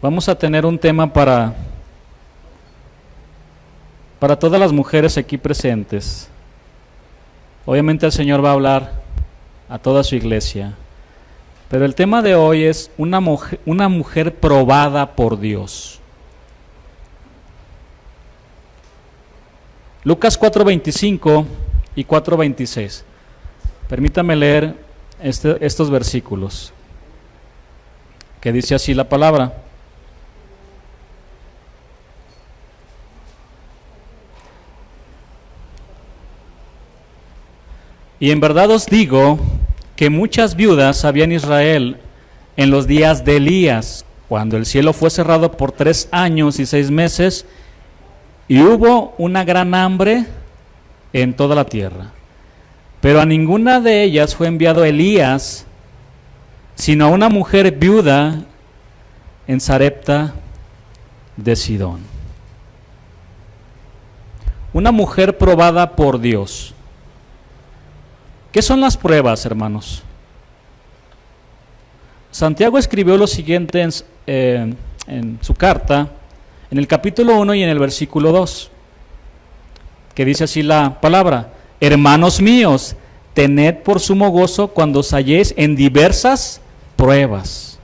Vamos a tener un tema para todas las mujeres aquí presentes. Obviamente el Señor va a hablar a toda su iglesia, pero el tema de hoy es una mujer probada por Dios. Lucas 4:25 y 4:26. Permítame leer estos versículos, que dice así la palabra. Y en verdad os digo que muchas viudas había en Israel en los días de Elías, cuando el cielo fue cerrado por 3 años y 6 meses, y hubo una gran hambre en toda la tierra. Pero a ninguna de ellas fue enviado Elías, sino a una mujer viuda en Sarepta de Sidón. Una mujer probada por Dios. ¿Qué son las pruebas, hermanos? Santiago escribió lo siguiente en su carta, en el capítulo 1 y en el versículo 2, que dice así la palabra: hermanos míos, tened por sumo gozo cuando os halléis en diversas pruebas.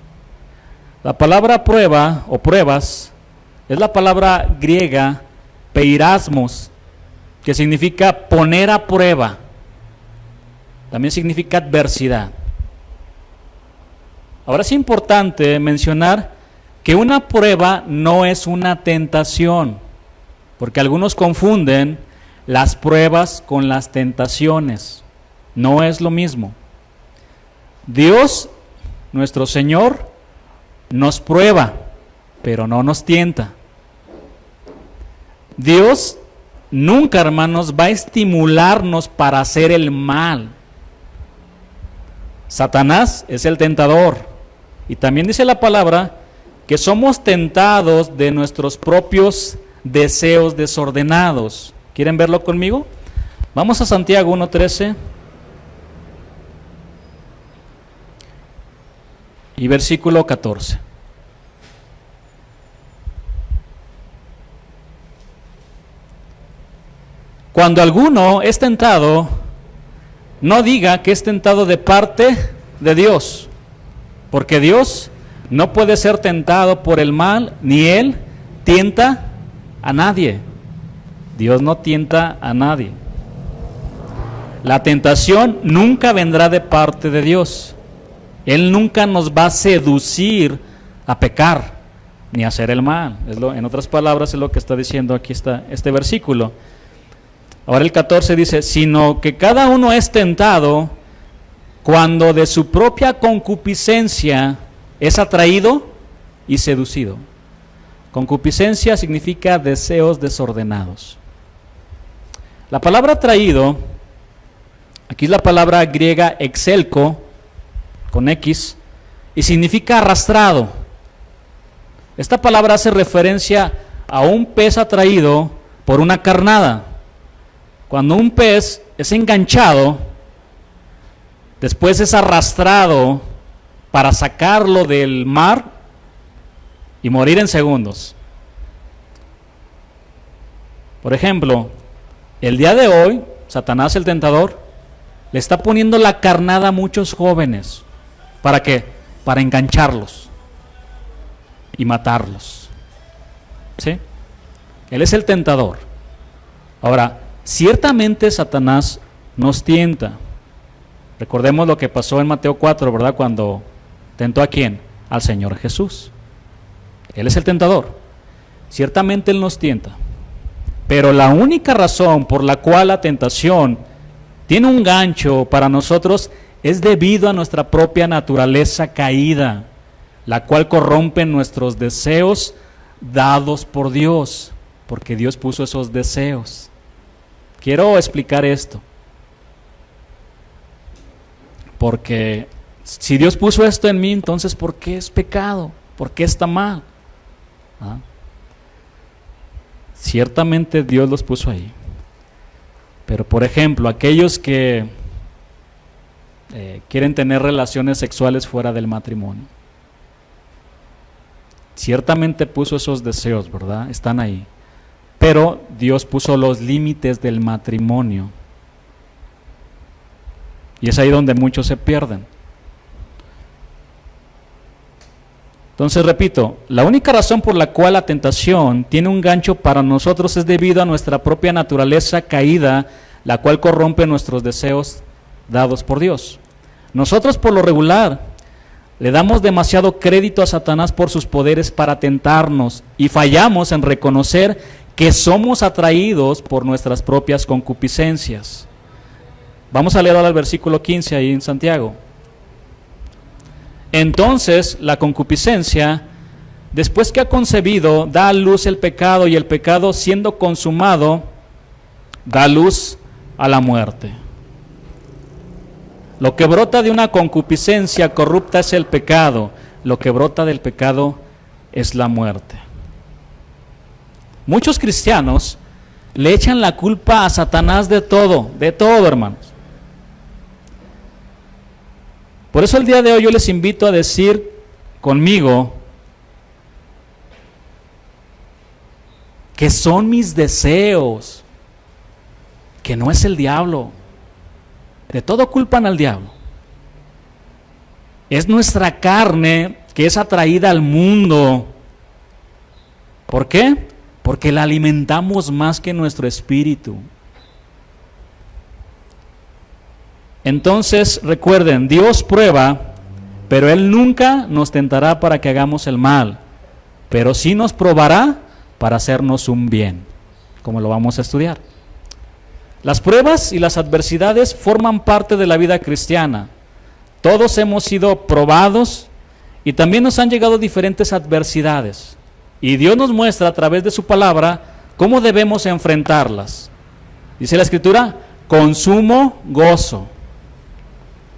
La palabra prueba o pruebas es la palabra griega peirasmos, que significa poner a prueba. También significa adversidad. Ahora es importante mencionar que una prueba no es una tentación, porque algunos confunden las pruebas con las tentaciones. No es lo mismo. Dios, nuestro Señor, nos prueba, pero no nos tienta. Dios nunca, hermanos, va a estimularnos para hacer el mal. Satanás es el tentador, y también dice la palabra que somos tentados de nuestros propios deseos desordenados. ¿Quieren verlo conmigo? Vamos a Santiago 1:13 y versículo 14. Cuando alguno es tentado, no diga que es tentado de parte de Dios, porque Dios no puede ser tentado por el mal, ni Él tienta a nadie. Dios no tienta a nadie. La tentación nunca vendrá de parte de Dios. Él nunca nos va a seducir a pecar, ni a hacer el mal. En otras palabras, es lo que está diciendo aquí este versículo. Ahora el 14 dice: sino que cada uno es tentado cuando de su propia concupiscencia es atraído y seducido. Concupiscencia significa deseos desordenados. La palabra atraído, aquí es la palabra griega exelko, con X, y significa arrastrado. Esta palabra hace referencia a un pez atraído por una carnada. Cuando un pez es enganchado, después es arrastrado para sacarlo del mar y morir en segundos. Por ejemplo, el día de hoy, Satanás el tentador le está poniendo la carnada a muchos jóvenes. ¿Para qué? Para engancharlos y matarlos. ¿Sí? Él es el tentador. Ahora, ciertamente Satanás nos tienta. Recordemos lo que pasó en Mateo 4, ¿verdad? Cuando tentó ¿a quién? Al Señor Jesús. Él es el tentador. Ciertamente Él nos tienta. Pero la única razón por la cual la tentación tiene un gancho para nosotros es debido a nuestra propia naturaleza caída, la cual corrompe nuestros deseos dados por Dios, porque Dios puso esos deseos. Quiero explicar esto, porque si Dios puso esto en mí, entonces ¿por qué es pecado? ¿Por qué está mal? Ciertamente Dios los puso ahí, pero por ejemplo, aquellos que quieren tener relaciones sexuales fuera del matrimonio, Ciertamente puso esos deseos, ¿verdad? Están ahí. Pero Dios puso los límites del matrimonio. Y es ahí donde muchos se pierden. Entonces, repito, la única razón por la cual la tentación tiene un gancho para nosotros es debido a nuestra propia naturaleza caída, la cual corrompe nuestros deseos dados por Dios. Nosotros, por lo regular, le damos demasiado crédito a Satanás por sus poderes para tentarnos y fallamos en reconocer que somos atraídos por nuestras propias concupiscencias. Vamos a leer ahora el versículo 15 ahí en Santiago. Entonces, la concupiscencia, después que ha concebido, da a luz el pecado, y el pecado, siendo consumado, da luz a la muerte. Lo que brota de una concupiscencia corrupta es el pecado. Lo que brota del pecado es la muerte. Muchos cristianos le echan la culpa a Satanás de todo, hermanos. Por eso el día de hoy yo les invito a decir conmigo que son mis deseos, que no es el diablo. De todo culpan al diablo. Es nuestra carne que es atraída al mundo. ¿Por qué? Porque la alimentamos más que nuestro espíritu. Entonces, recuerden, Dios prueba, pero Él nunca nos tentará para que hagamos el mal, pero sí nos probará para hacernos un bien, como lo vamos a estudiar. Las pruebas y las adversidades forman parte de la vida cristiana. Todos hemos sido probados y también nos han llegado diferentes adversidades. Y Dios nos muestra a través de su palabra cómo debemos enfrentarlas. Dice la Escritura, con sumo gozo.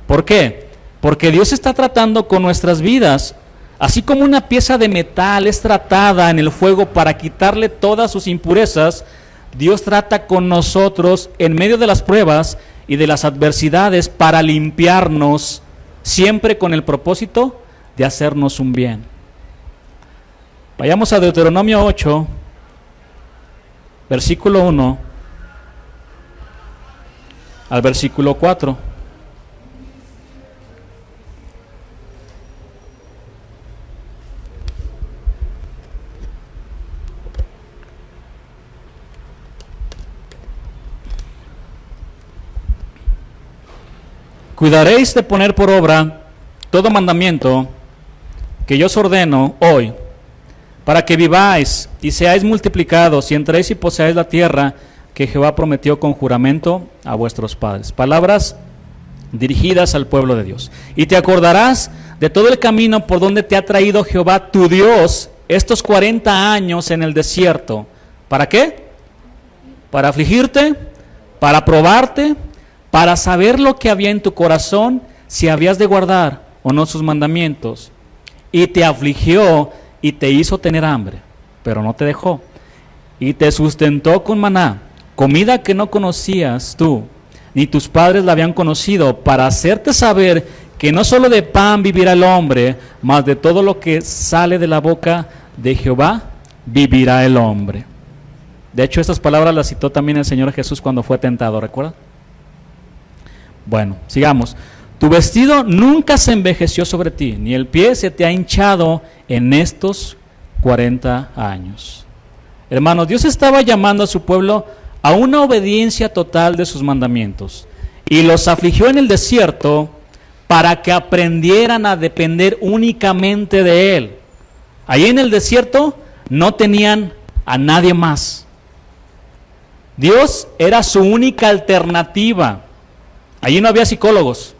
¿Por qué? Porque Dios está tratando con nuestras vidas, así como una pieza de metal es tratada en el fuego para quitarle todas sus impurezas. Dios trata con nosotros en medio de las pruebas y de las adversidades para limpiarnos, siempre con el propósito de hacernos un bien. Vayamos a Deuteronomio 8, versículo 1 al versículo 4. Cuidaréis de poner por obra todo mandamiento que yo os ordeno hoy, para que viváis y seáis multiplicados y entréis y poseáis la tierra que Jehová prometió con juramento a vuestros padres. Palabras dirigidas al pueblo de Dios. Y te acordarás de todo el camino por donde te ha traído Jehová tu Dios estos 40 años en el desierto. ¿Para qué? Para afligirte, para probarte, para saber lo que había en tu corazón, si habías de guardar o no sus mandamientos. Y te afligió y te hizo tener hambre, pero no te dejó. Y te sustentó con maná, comida que no conocías tú, ni tus padres la habían conocido, para hacerte saber que no solo de pan vivirá el hombre, mas de todo lo que sale de la boca de Jehová vivirá el hombre. De hecho, estas palabras las citó también el Señor Jesús cuando fue tentado, ¿recuerda? Bueno, sigamos. Tu vestido nunca se envejeció sobre ti, ni el pie se te ha hinchado en estos 40 años. Hermanos, Dios estaba llamando a su pueblo a una obediencia total de sus mandamientos, y los afligió en el desierto para que aprendieran a depender únicamente de Él. Ahí en el desierto no tenían a nadie más. Dios era su única alternativa. Allí no había psicólogos,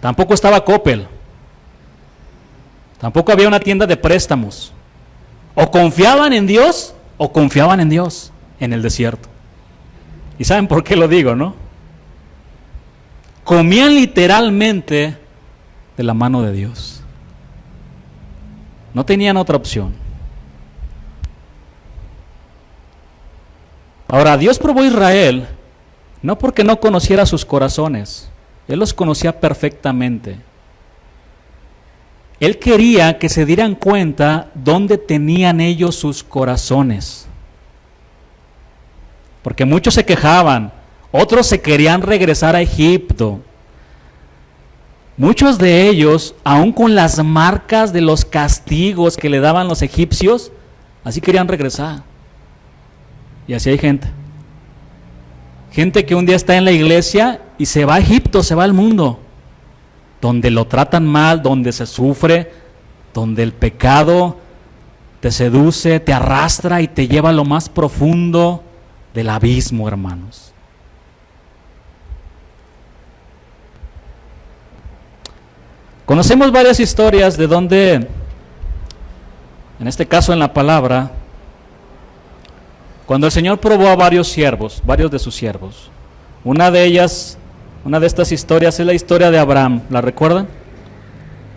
tampoco estaba Coppel, tampoco había una tienda de préstamos. O confiaban en Dios o confiaban en Dios en el desierto. ¿Y saben por qué lo digo, no? Comían literalmente de la mano de Dios. No tenían otra opción. Ahora, Dios probó a Israel no porque no conociera sus corazones, Él los conocía perfectamente. Él quería que se dieran cuenta dónde tenían ellos sus corazones. Porque muchos se quejaban, otros se querían regresar a Egipto. Muchos de ellos, aún con las marcas de los castigos que le daban los egipcios, así querían regresar. Y así hay gente. Gente que un día está en la iglesia y se va a Egipto, se va al mundo, donde lo tratan mal, donde se sufre, donde el pecado te seduce, te arrastra y te lleva a lo más profundo del abismo, hermanos. Conocemos varias historias de donde, en este caso en la palabra, cuando el Señor probó a varios de sus siervos. Una de estas historias es la historia de Abraham, ¿la recuerdan?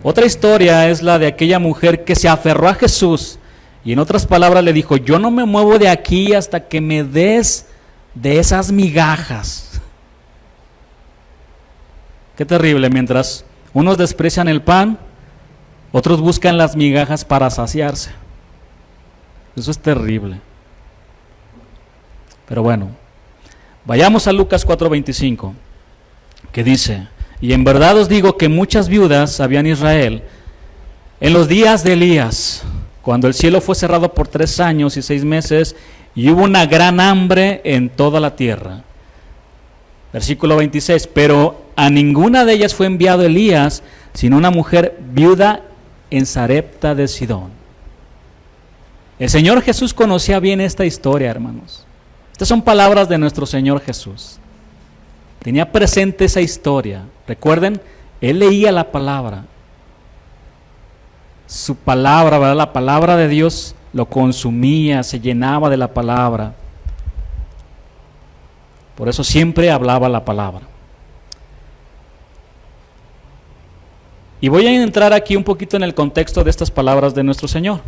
Otra historia es la de aquella mujer que se aferró a Jesús y en otras palabras le dijo, yo no me muevo de aquí hasta que me des de esas migajas. Qué terrible, mientras unos desprecian el pan, otros buscan las migajas para saciarse. Eso es terrible. Pero bueno, vayamos a Lucas 4:25, que dice, y en verdad os digo que muchas viudas había en Israel en los días de Elías, cuando el cielo fue cerrado por 3 años y 6 meses, y hubo una gran hambre en toda la tierra. Versículo 26, pero a ninguna de ellas fue enviado Elías, sino una mujer viuda en Sarepta de Sidón. El Señor Jesús conocía bien esta historia, hermanos. Estas son palabras de nuestro Señor Jesús. Tenía presente esa historia. Recuerden, Él leía la palabra. Su palabra, ¿verdad? La palabra de Dios lo consumía, se llenaba de la palabra. Por eso siempre hablaba la palabra. Y voy a entrar aquí un poquito en el contexto de estas palabras de nuestro Señor.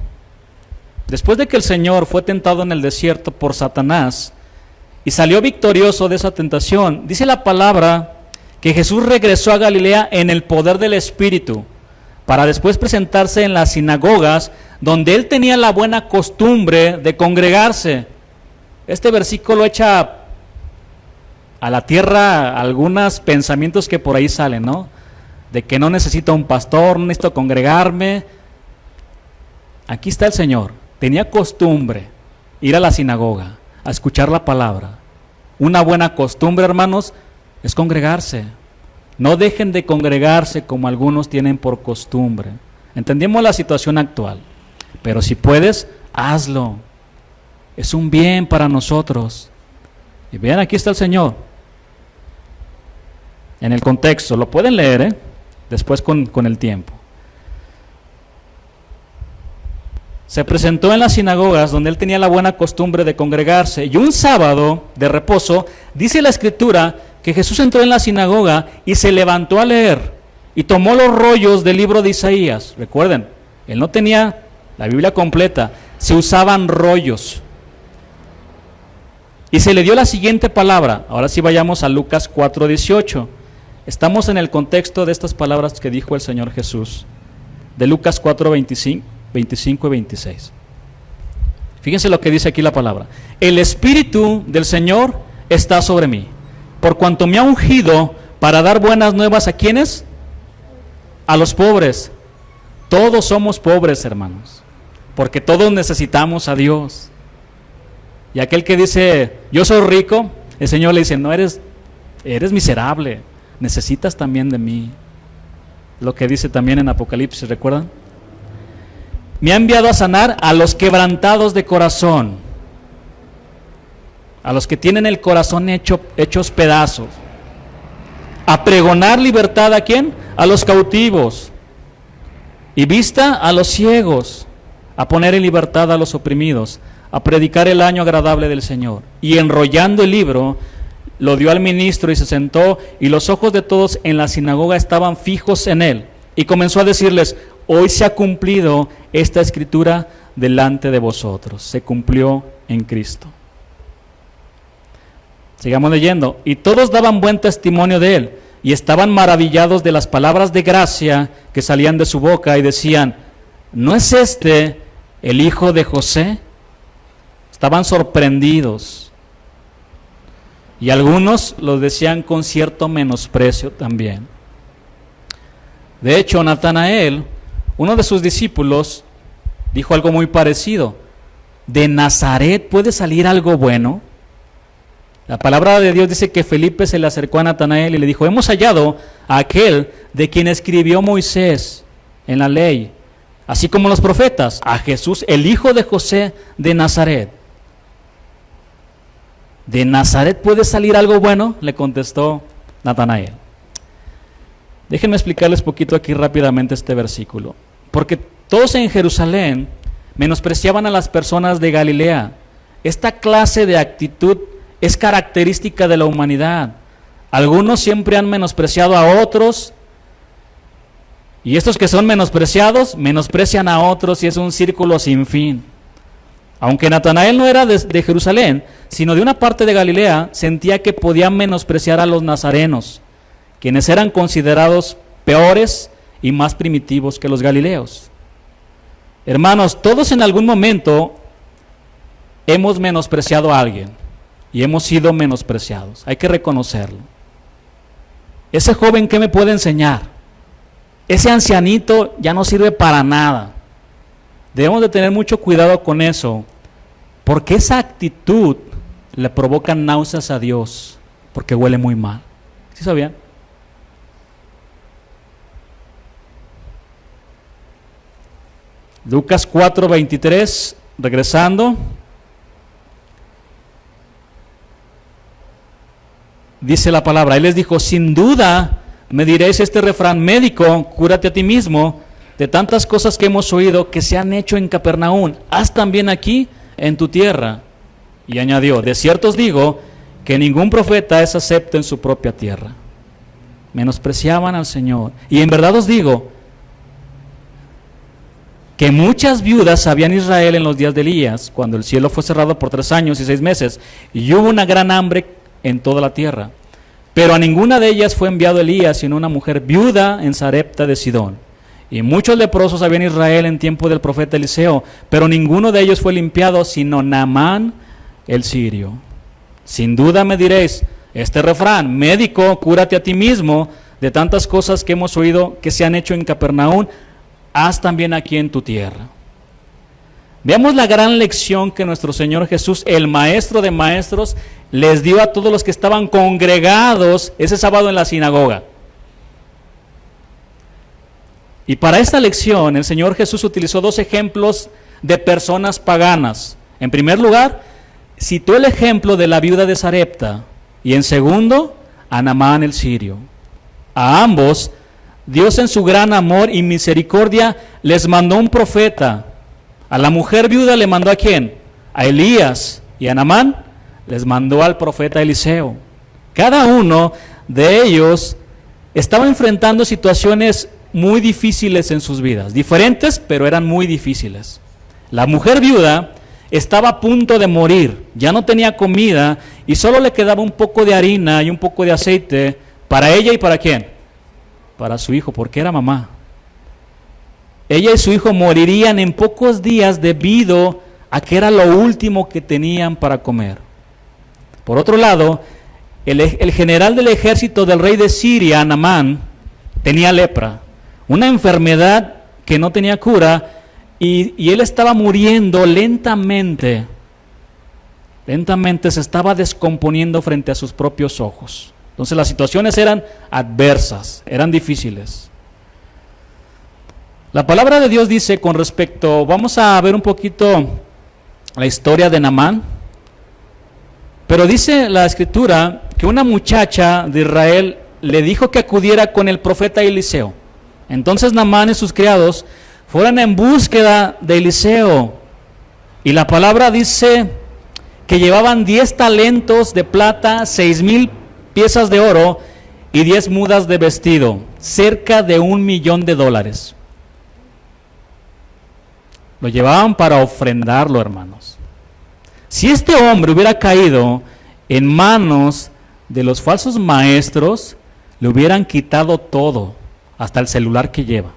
Después de que el Señor fue tentado en el desierto por Satanás y salió victorioso de esa tentación, dice la palabra que Jesús regresó a Galilea en el poder del Espíritu, para después presentarse en las sinagogas, donde él tenía la buena costumbre de congregarse. Este versículo echa a la tierra algunos pensamientos que por ahí salen, ¿no? De que no necesito un pastor, no necesito congregarme. Aquí está el Señor. Tenía costumbre ir a la sinagoga, a escuchar la palabra. Una buena costumbre, hermanos, es congregarse. No dejen de congregarse como algunos tienen por costumbre. Entendemos la situación actual, pero si puedes, hazlo. Es un bien para nosotros. Y vean, aquí está el Señor. En el contexto, lo pueden leer, después con el tiempo. Se presentó en las sinagogas donde él tenía la buena costumbre de congregarse, y un sábado de reposo, dice la Escritura que Jesús entró en la sinagoga y se levantó a leer y tomó los rollos del libro de Isaías. Recuerden, él no tenía la Biblia completa, se usaban rollos. Y se le dio la siguiente palabra. Ahora sí vayamos a Lucas 4:18. Estamos en el contexto de estas palabras que dijo el Señor Jesús, de Lucas 4:25 y 26. Fíjense lo que dice aquí la palabra. El Espíritu del Señor está sobre mí, por cuanto me ha ungido para dar buenas nuevas ¿a quiénes? A los pobres. Todos somos pobres, hermanos, porque todos necesitamos a Dios. Y aquel que dice, yo soy rico, el Señor le dice, no, eres miserable, necesitas también de mí. Lo que dice también en Apocalipsis, ¿recuerdan? Me ha enviado a sanar a los quebrantados de corazón, a los que tienen el corazón hechos pedazos, a pregonar libertad ¿a quién? A los cautivos, y vista a los ciegos, a poner en libertad a los oprimidos, a predicar el año agradable del Señor. Y enrollando el libro, lo dio al ministro y se sentó, y los ojos de todos en la sinagoga estaban fijos en él. Y comenzó a decirles, hoy se ha cumplido esta escritura delante de vosotros. Se cumplió en Cristo. Sigamos leyendo. Y todos daban buen testimonio de él, y estaban maravillados de las palabras de gracia que salían de su boca y decían, ¿no es este el hijo de José? Estaban sorprendidos. Y algunos lo decían con cierto menosprecio también. De hecho, Natanael, uno de sus discípulos, dijo algo muy parecido. ¿De Nazaret puede salir algo bueno? La palabra de Dios dice que Felipe se le acercó a Natanael y le dijo, hemos hallado a aquel de quien escribió Moisés en la ley, así como los profetas, a Jesús, el hijo de José de Nazaret. ¿De Nazaret puede salir algo bueno? Le contestó Natanael. Déjenme explicarles poquito aquí rápidamente este versículo. Porque todos en Jerusalén menospreciaban a las personas de Galilea. Esta clase de actitud es característica de la humanidad. Algunos siempre han menospreciado a otros, y estos que son menospreciados, menosprecian a otros, y es un círculo sin fin. Aunque Natanael no era de Jerusalén, sino de una parte de Galilea, sentía que podían menospreciar a los nazarenos, quienes eran considerados peores y más primitivos que los galileos. Hermanos, todos en algún momento hemos menospreciado a alguien y hemos sido menospreciados. Hay que reconocerlo. Ese joven, ¿qué me puede enseñar? Ese ancianito ya no sirve para nada. Debemos de tener mucho cuidado con eso, porque esa actitud le provoca náuseas a Dios, porque huele muy mal. ¿Sí sabían? Lucas 4:23, regresando. Dice la palabra, él les dijo, sin duda me diréis este refrán, médico, cúrate a ti mismo, de tantas cosas que hemos oído que se han hecho en Capernaum, haz también aquí en tu tierra. Y añadió, de cierto os digo que ningún profeta es acepto en su propia tierra. Menospreciaban al Señor. Y en verdad os digo que muchas viudas había en Israel en los días de Elías, cuando el cielo fue cerrado por 3 años y 6 meses, y hubo una gran hambre en toda la tierra. Pero a ninguna de ellas fue enviado Elías, sino una mujer viuda en Sarepta de Sidón. Y muchos leprosos había en Israel en tiempo del profeta Eliseo, pero ninguno de ellos fue limpiado, sino Naamán el sirio. Sin duda me diréis este refrán, médico, cúrate a ti mismo, de tantas cosas que hemos oído que se han hecho en Capernaum, haz también aquí en tu tierra. Veamos la gran lección que nuestro Señor Jesús, el Maestro de Maestros, les dio a todos los que estaban congregados ese sábado en la sinagoga. Y para esta lección, el Señor Jesús utilizó 2 ejemplos de personas paganas. En primer lugar, citó el ejemplo de la viuda de Sarepta, y en segundo, a Naamán el sirio. A ambos, Dios en su gran amor y misericordia les mandó un profeta. A la mujer viuda le mandó ¿a quién? A Elías. Y a Naamán les mandó al profeta Eliseo. Cada uno de ellos estaba enfrentando situaciones muy difíciles en sus vidas. Diferentes, pero eran muy difíciles. La mujer viuda estaba a punto de morir. Ya no tenía comida y solo le quedaba un poco de harina y un poco de aceite para ella y ¿para quién? Para su hijo, porque era mamá. Ella y su hijo morirían en pocos días debido a que era lo último que tenían para comer. Por otro lado, el general del ejército del rey de Siria, Naamán, tenía lepra, una enfermedad que no tenía cura, y él estaba muriendo lentamente. Lentamente se estaba descomponiendo frente a sus propios ojos. Entonces las situaciones eran adversas, eran difíciles. La palabra de Dios dice con respecto, vamos a ver un poquito la historia de Naamán, pero dice la escritura que una muchacha de Israel le dijo que acudiera con el profeta Eliseo. Entonces Naamán y sus criados fueron en búsqueda de Eliseo, y la palabra dice que llevaban 10 talentos de plata, 6,000 piezas de oro y 10 mudas de vestido, cerca de $1,000,000. Lo llevaban para ofrendarlo, hermanos. Si este hombre hubiera caído en manos de los falsos maestros, le hubieran quitado todo, hasta el celular que lleva.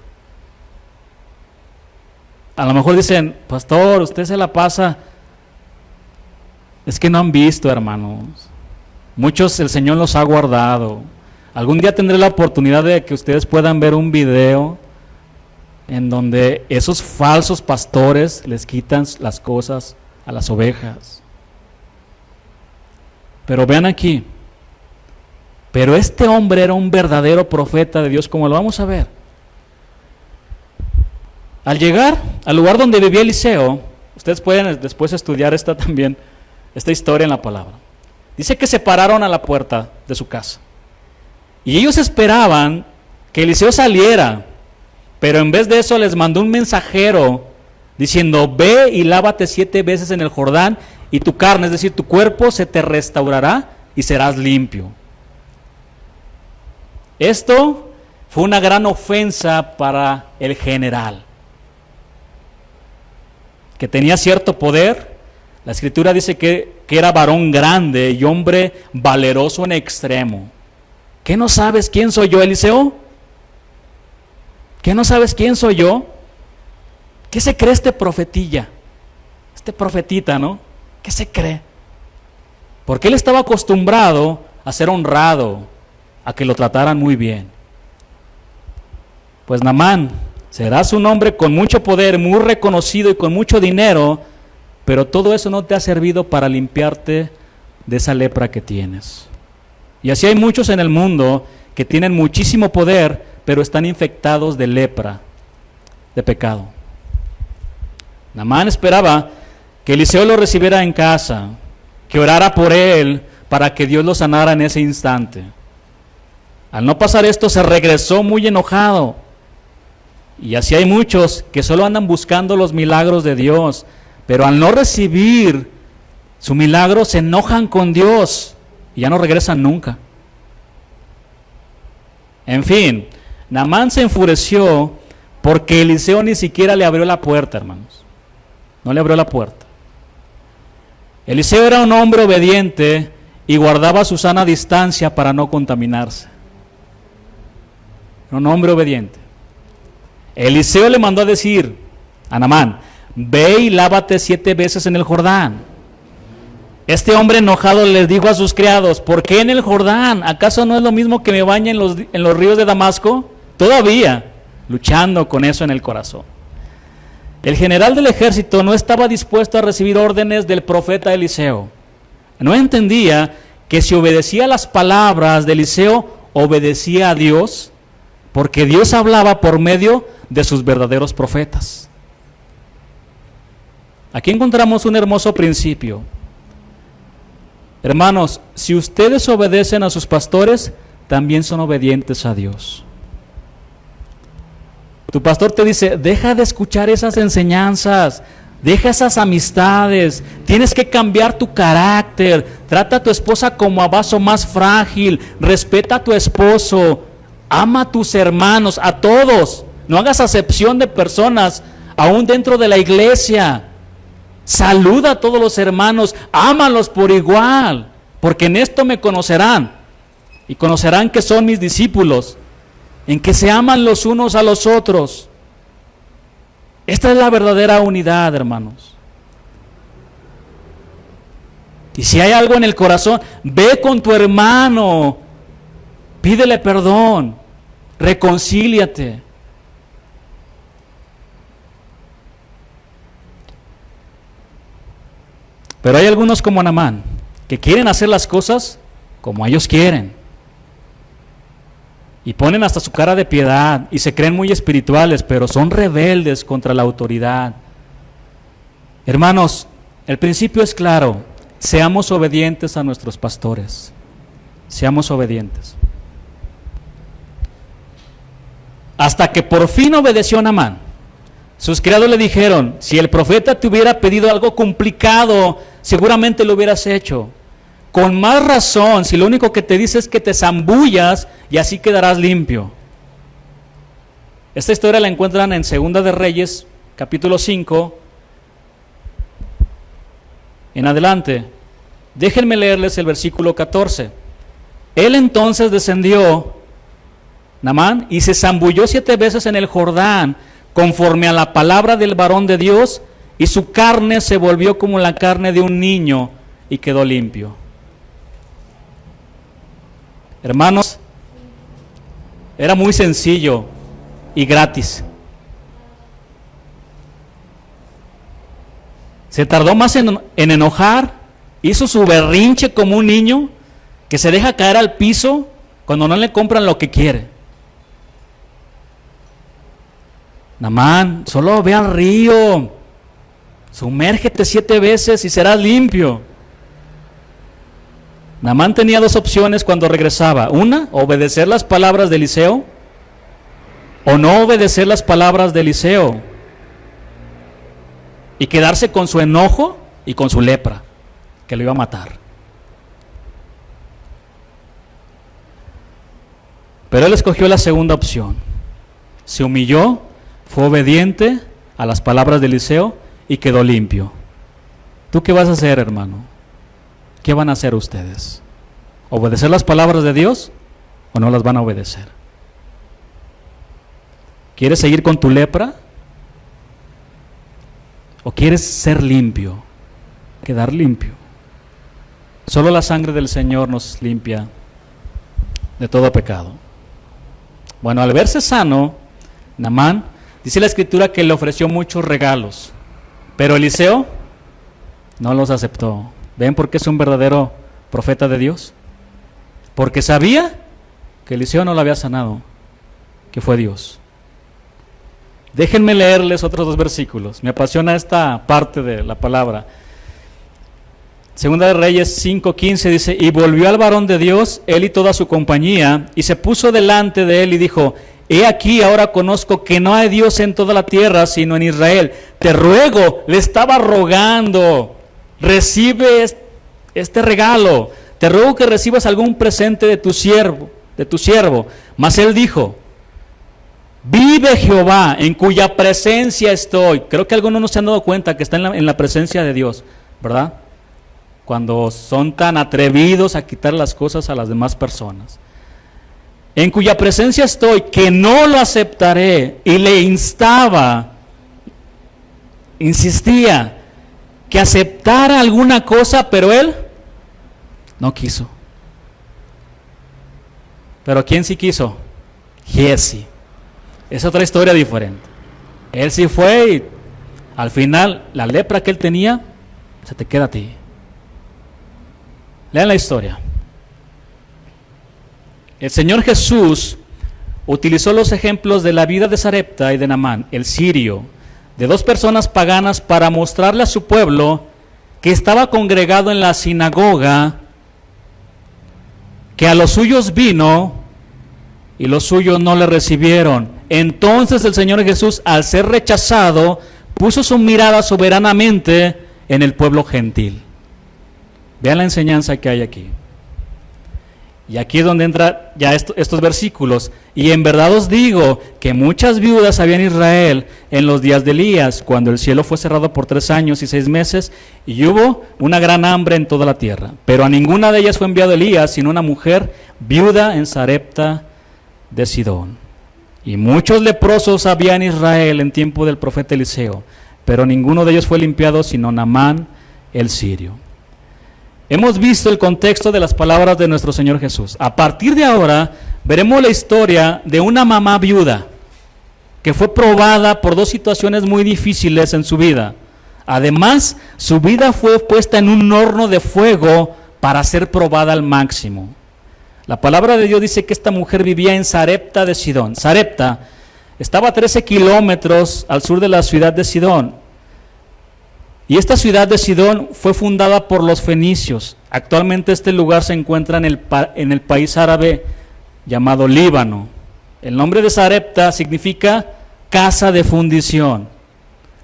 A lo mejor dicen, pastor, usted se la pasa. Es que no han visto, hermanos. Muchos el Señor los ha guardado. Algún día tendré la oportunidad de que ustedes puedan ver un video en donde esos falsos pastores les quitan las cosas a las ovejas. Pero vean aquí, pero este hombre era un verdadero profeta de Dios, como lo vamos a ver. Al llegar al lugar donde vivía Eliseo, ustedes pueden después estudiar esta historia en la palabra. Dice que se pararon a la puerta de su casa. Y ellos esperaban que Eliseo saliera, pero en vez de eso les mandó un mensajero diciendo, ve y lávate 7 veces en el Jordán y tu carne, es decir, tu cuerpo se te restaurará y serás limpio. Esto fue una gran ofensa para el general, que tenía cierto poder. La escritura dice que era varón grande y hombre valeroso en extremo. ¿Qué no sabes quién soy yo, Eliseo? ¿Qué no sabes quién soy yo? ¿Qué se cree este profetilla? Este profetita, ¿no? ¿Qué se cree? Porque él estaba acostumbrado a ser honrado, a que lo trataran muy bien. Pues Naamán, serás un hombre con mucho poder, muy reconocido y con mucho dinero, pero todo eso no te ha servido para limpiarte de esa lepra que tienes. Y así hay muchos en el mundo que tienen muchísimo poder, pero están infectados de lepra, de pecado. Naamán esperaba que Eliseo lo recibiera en casa, que orara por él para que Dios lo sanara en ese instante. Al no pasar esto, se regresó muy enojado. Y así hay muchos que solo andan buscando los milagros de Dios, pero al no recibir su milagro se enojan con Dios y ya no regresan nunca. En fin, Naamán se enfureció porque Eliseo ni siquiera le abrió la puerta, hermanos. No le abrió la puerta. Eliseo era un hombre obediente y guardaba su sana distancia para no contaminarse. Era un hombre obediente. Eliseo le mandó a decir a Naamán, ve y lávate 7 veces en el Jordán. Este hombre enojado les dijo a sus criados, ¿por qué en el Jordán? ¿Acaso no es lo mismo que me bañe en los ríos de Damasco? Todavía luchando con eso en el corazón. El general del ejército no estaba dispuesto a recibir órdenes del profeta Eliseo. No entendía que si obedecía las palabras de Eliseo, obedecía a Dios, porque Dios hablaba por medio de sus verdaderos profetas. Aquí encontramos un hermoso principio. Hermanos, si ustedes obedecen a sus pastores, también son obedientes a Dios. Tu pastor te dice, deja de escuchar esas enseñanzas, deja esas amistades, tienes que cambiar tu carácter, trata a tu esposa como a vaso más frágil, respeta a tu esposo, ama a tus hermanos, a todos, no hagas acepción de personas, aún dentro de la iglesia. Saluda a todos los hermanos, ámalos por igual, porque en esto me conocerán, y conocerán que son mis discípulos, en que se aman los unos a los otros. Esta es la verdadera unidad, hermanos. Y si hay algo en el corazón, ve con tu hermano, pídele perdón, reconcíliate. Pero hay algunos como Naamán, que quieren hacer las cosas como ellos quieren. Y ponen hasta su cara de piedad y se creen muy espirituales, pero son rebeldes contra la autoridad. Hermanos, el principio es claro, seamos obedientes a nuestros pastores. Seamos obedientes. Hasta que por fin obedeció Naamán. Sus criados le dijeron, si el profeta te hubiera pedido algo complicado, seguramente lo hubieras hecho. Con más razón, si lo único que te dice es que te zambullas y así quedarás limpio. Esta historia la encuentran en Segunda de Reyes, capítulo 5, en adelante. Déjenme leerles el versículo 14. Él entonces descendió Naamán, y se zambulló 7 veces en el Jordán, conforme a la palabra del varón de Dios, y su carne se volvió como la carne de un niño, y quedó limpio. Hermanos, era muy sencillo y gratis. Se tardó más en enojar, hizo su berrinche como un niño que se deja caer al piso cuando no le compran lo que quiere. Naamán, solo ve al río, sumérgete 7 veces y serás limpio. Naamán tenía 2 opciones cuando regresaba. Una, obedecer las palabras de Eliseo, o no obedecer las palabras de Eliseo y quedarse con su enojo y con su lepra, que lo iba a matar. Pero él escogió la segunda opción. Se humilló, fue obediente a las palabras de Eliseo y quedó limpio. ¿Tú qué vas a hacer, hermano? ¿Qué van a hacer ustedes? ¿Obedecer las palabras de Dios o no las van a obedecer? ¿Quieres seguir con tu lepra? ¿O quieres ser limpio? Quedar limpio. Solo la sangre del Señor nos limpia de todo pecado. Bueno, al verse sano, Naamán, dice la Escritura que le ofreció muchos regalos, pero Eliseo no los aceptó. ¿Ven por qué es un verdadero profeta de Dios? Porque sabía que Eliseo no lo había sanado, que fue Dios. Déjenme leerles otros 2 versículos. Me apasiona esta parte de la palabra. Segunda de Reyes 5:15 dice: y volvió al varón de Dios, él y toda su compañía, y se puso delante de él y dijo: he aquí, ahora conozco que no hay Dios en toda la tierra, sino en Israel. Te ruego, le estaba rogando, recibe este regalo. Te ruego que recibas algún presente de tu siervo. Mas él dijo: vive Jehová, en cuya presencia estoy. Creo que algunos no se han dado cuenta que están en la presencia de Dios, ¿verdad? Cuando son tan atrevidos a quitar las cosas a las demás personas. En cuya presencia estoy, que no lo aceptaré. Y le insistía, que aceptara alguna cosa, pero él no quiso. ¿Pero quién sí quiso? Giezi. Es otra historia diferente. Él sí fue y al final la lepra que él tenía se te queda a ti. Lean la historia. El Señor Jesús utilizó los ejemplos de la vida de Sarepta y de Naamán, el sirio, de 2 personas paganas, para mostrarle a su pueblo que estaba congregado en la sinagoga, que a los suyos vino y los suyos no le recibieron. Entonces el Señor Jesús, al ser rechazado, puso su mirada soberanamente en el pueblo gentil. Vean la enseñanza que hay aquí. Y aquí es donde entra ya estos versículos. Y en verdad os digo que muchas viudas había en Israel en los días de Elías, cuando el cielo fue cerrado por 3 años y 6 meses, y hubo una gran hambre en toda la tierra. Pero a ninguna de ellas fue enviado Elías, sino una mujer viuda en Sarepta de Sidón. Y muchos leprosos había en Israel en tiempo del profeta Eliseo, pero ninguno de ellos fue limpiado, sino Naamán el sirio. Hemos visto el contexto de las palabras de nuestro Señor Jesús. A partir de ahora veremos la historia de una mamá viuda que fue probada por 2 situaciones muy difíciles en su vida. Además, su vida fue puesta en un horno de fuego para ser probada al máximo. La palabra de Dios dice que esta mujer vivía en Sarepta de Sidón. Sarepta estaba a 13 kilómetros al sur de la ciudad de Sidón. Y esta ciudad de Sidón fue fundada por los fenicios. Actualmente este lugar se encuentra en el país árabe llamado Líbano. El nombre de Sarepta significa casa de fundición,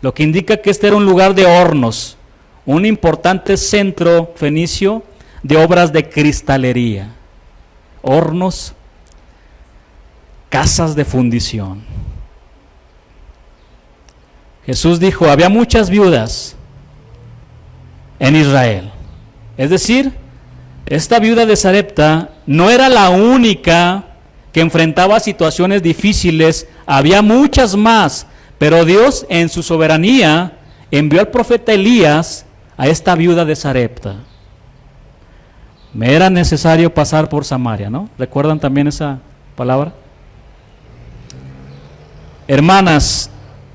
lo que indica que este era un lugar de hornos, un importante centro fenicio de obras de cristalería. Hornos, casas de fundición. Jesús dijo: había muchas viudas en Israel. Es decir, esta viuda de Sarepta no era la única que enfrentaba situaciones difíciles, había muchas más, pero Dios en su soberanía envió al profeta Elías a esta viuda de Sarepta. Me era necesario pasar por Samaria, ¿no? ¿Recuerdan también esa palabra? Hermanas,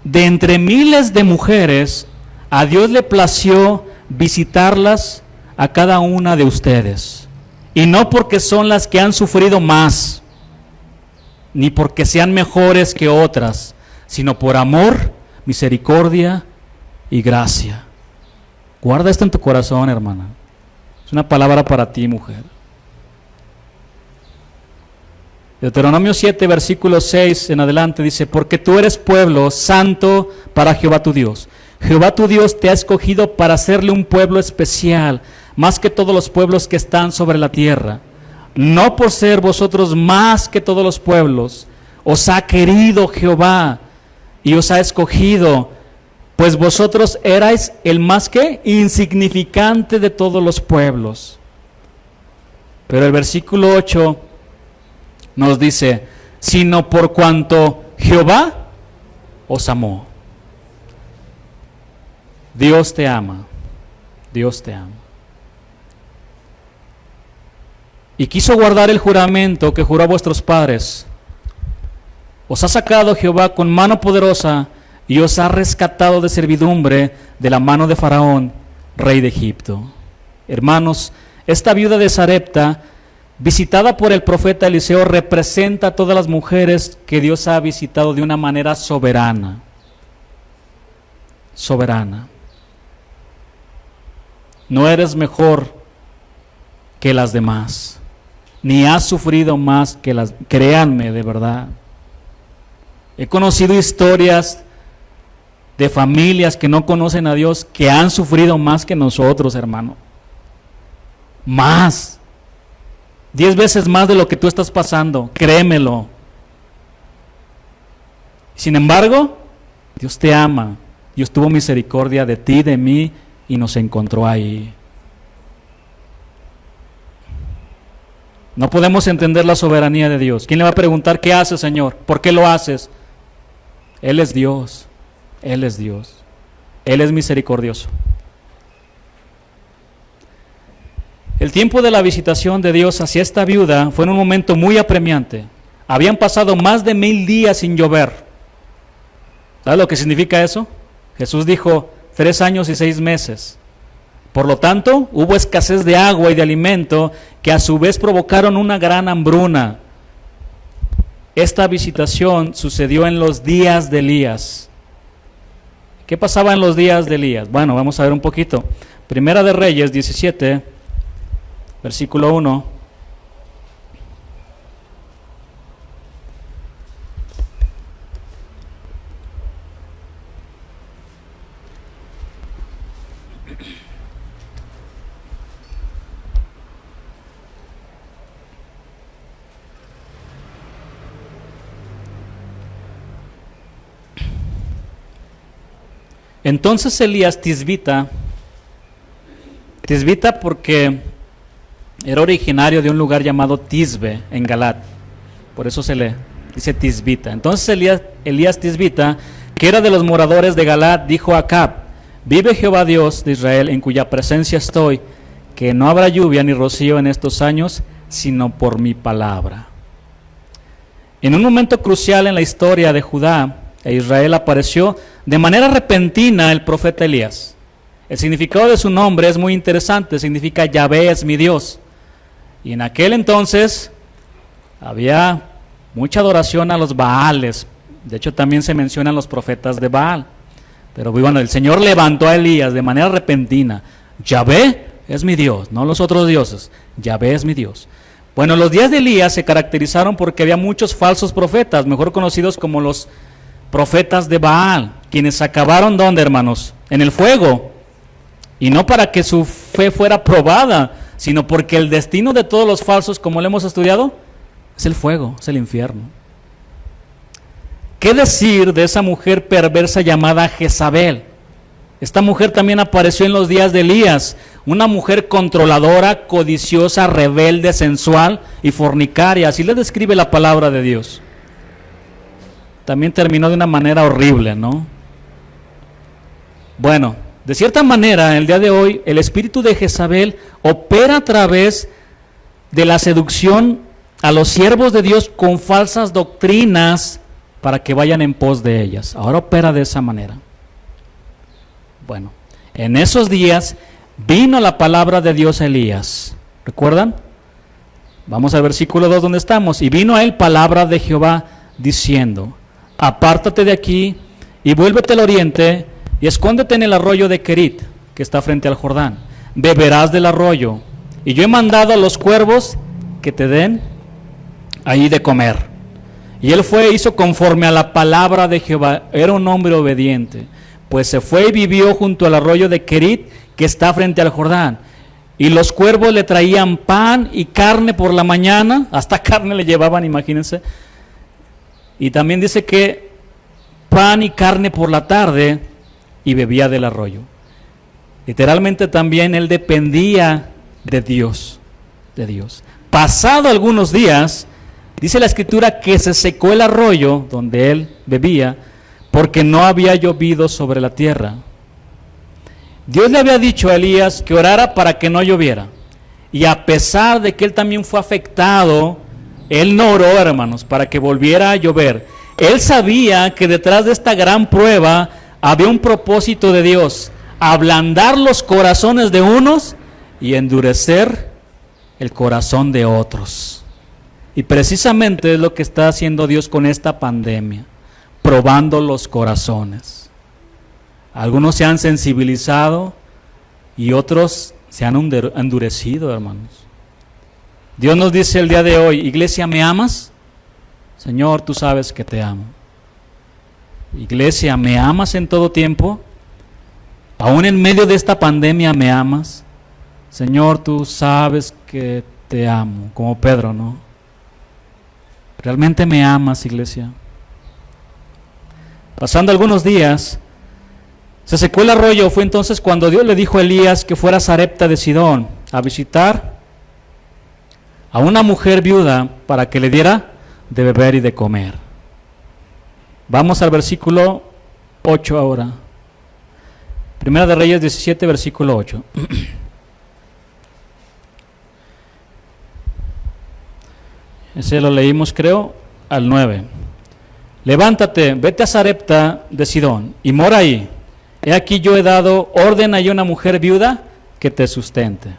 de entre miles de mujeres, a Dios le plació visitarlas a cada una de ustedes. Y no porque son las que han sufrido más, ni porque sean mejores que otras, sino por amor, misericordia y gracia. Guarda esto en tu corazón, hermana. Es una palabra para ti, mujer. Deuteronomio 7, versículo 6 en adelante dice: porque tú eres pueblo santo para Jehová tu Dios. Jehová tu Dios te ha escogido para hacerle un pueblo especial, más que todos los pueblos que están sobre la tierra. No por ser vosotros más que todos los pueblos, os ha querido Jehová y os ha escogido, pues vosotros erais el más que insignificante de todos los pueblos. Pero el versículo 8 nos dice: sino por cuanto Jehová os amó. Dios te ama, Dios te ama. Y quiso guardar el juramento que juró a vuestros padres. Os ha sacado Jehová con mano poderosa y os ha rescatado de servidumbre de la mano de Faraón, rey de Egipto. Hermanos, esta viuda de Sarepta, visitada por el profeta Eliseo, representa a todas las mujeres que Dios ha visitado de una manera soberana. Soberana. No eres mejor que las demás, ni has sufrido más que las. Créanme, de verdad. He conocido historias de familias que no conocen a Dios, que han sufrido más que nosotros, hermano. Más. 10 veces más de lo que tú estás pasando, créemelo. Sin embargo, Dios te ama. Dios tuvo misericordia de ti, de mí, y nos encontró ahí. No podemos entender la soberanía de Dios. ¿Quién le va a preguntar qué haces, Señor? ¿Por qué lo haces? Él es Dios. Él es Dios. Él es misericordioso. El tiempo de la visitación de Dios hacia esta viuda fue en un momento muy apremiante. Habían pasado más de 1000 días sin llover. ¿Sabes lo que significa eso? Jesús dijo 3 años y 6 meses. Por lo tanto, hubo escasez de agua y de alimento que a su vez provocaron una gran hambruna. Esta visitación sucedió en los días de Elías. ¿Qué pasaba en los días de Elías? Bueno, vamos a ver un poquito. Primera de Reyes 17, versículo 1. Entonces Elías Tisbita porque era originario de un lugar llamado Tisbe en Galat, por eso se le dice Tisbita. Entonces Elías Tisbita, que era de los moradores de Galat, dijo a Acab: vive Jehová Dios de Israel, en cuya presencia estoy, que no habrá lluvia ni rocío en estos años, sino por mi palabra. En un momento crucial en la historia de Judá e Israel apareció de manera repentina el profeta Elías. El significado de su nombre es muy interesante, significa Yahvé es mi Dios. Y en aquel entonces había mucha adoración a los Baales. De hecho, también se mencionan los profetas de Baal. Pero bueno, el Señor levantó a Elías de manera repentina. Yahvé es mi Dios, no los otros dioses. Yahvé es mi Dios. Bueno, los días de Elías se caracterizaron porque había muchos falsos profetas, mejor conocidos como los profetas de Baal, quienes acabaron, ¿dónde, hermanos? En el fuego. Y no para que su fe fuera probada, sino porque el destino de todos los falsos, como lo hemos estudiado, es el fuego, es el infierno. ¿Qué decir de esa mujer perversa llamada Jezabel? Esta mujer también apareció en los días de Elías, una mujer controladora, codiciosa, rebelde, sensual y fornicaria. Así le describe la palabra de Dios. También terminó de una manera horrible, ¿no? Bueno, de cierta manera, en el día de hoy, el espíritu de Jezabel opera a través de la seducción a los siervos de Dios con falsas doctrinas para que vayan en pos de ellas. Ahora opera de esa manera. Bueno, en esos días vino la palabra de Dios a Elías. ¿Recuerdan? Vamos al versículo 2 donde estamos. Y vino a él palabra de Jehová diciendo: apártate de aquí y vuélvete al oriente y escóndete en el arroyo de Querit, que está frente al Jordán. Beberás del arroyo, y yo he mandado a los cuervos que te den ahí de comer. Y él fue e hizo conforme a la palabra de Jehová. Era un hombre obediente. Pues se fue y vivió junto al arroyo de Querit, que está frente al Jordán. Y los cuervos le traían pan y carne por la mañana, hasta carne le llevaban, imagínense. Y también dice que pan y carne por la tarde, y bebía del arroyo. Literalmente también él dependía de Dios, Pasado algunos días, dice la escritura que se secó el arroyo donde él bebía, porque no había llovido sobre la tierra. Dios le había dicho a Elías que orara para que no lloviera. Y a pesar de que él también fue afectado, él no oró, hermanos, para que volviera a llover. Él sabía que detrás de esta gran prueba había un propósito de Dios: ablandar los corazones de unos y endurecer el corazón de otros. Y precisamente es lo que está haciendo Dios con esta pandemia, probando los corazones. Algunos se han sensibilizado y otros se han endurecido, hermanos. Dios nos dice el día de hoy: iglesia, ¿me amas? Señor, tú sabes que te amo. Iglesia, ¿me amas en todo tiempo? Aún en medio de esta pandemia, ¿me amas? Señor, tú sabes que te amo, como Pedro, ¿no? ¿Realmente me amas, iglesia? Pasando algunos días, se secó el arroyo. Fue entonces cuando Dios le dijo a Elías que fuera a Sarepta de Sidón a visitar a una mujer viuda para que le diera de beber y de comer. Vamos al versículo 8 ahora. Primera de Reyes 17, versículo 8. Ese lo leímos, creo, al 9. Levántate, vete a Sarepta de Sidón y mora ahí. He aquí yo he dado orden a una mujer viuda que te sustente.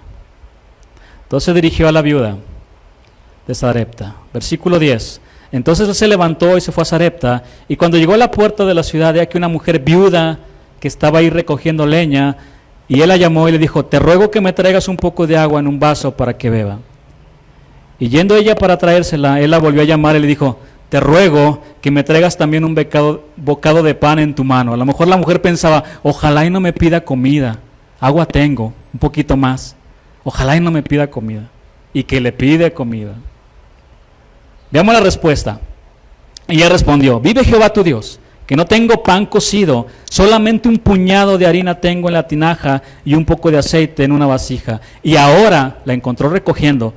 Entonces dirigió a la viuda de Sarepta. Versículo 10. Entonces él se levantó y se fue a Sarepta, y cuando llegó a la puerta de la ciudad, he aquí una mujer viuda que estaba ahí recogiendo leña, y él la llamó y le dijo: te ruego que me traigas un poco de agua en un vaso para que beba. Y yendo ella para traérsela, él la volvió a llamar y le dijo: te ruego que me traigas también un bocado de pan en tu mano. A lo mejor la mujer pensaba: ojalá y no me pida comida, agua tengo, un poquito más, ojalá y no me pida comida. Y que le pide comida. Veamos la respuesta. Y ella respondió: vive Jehová tu Dios, que no tengo pan cocido, solamente un puñado de harina tengo en la tinaja y un poco de aceite en una vasija. Y ahora la encontró recogiendo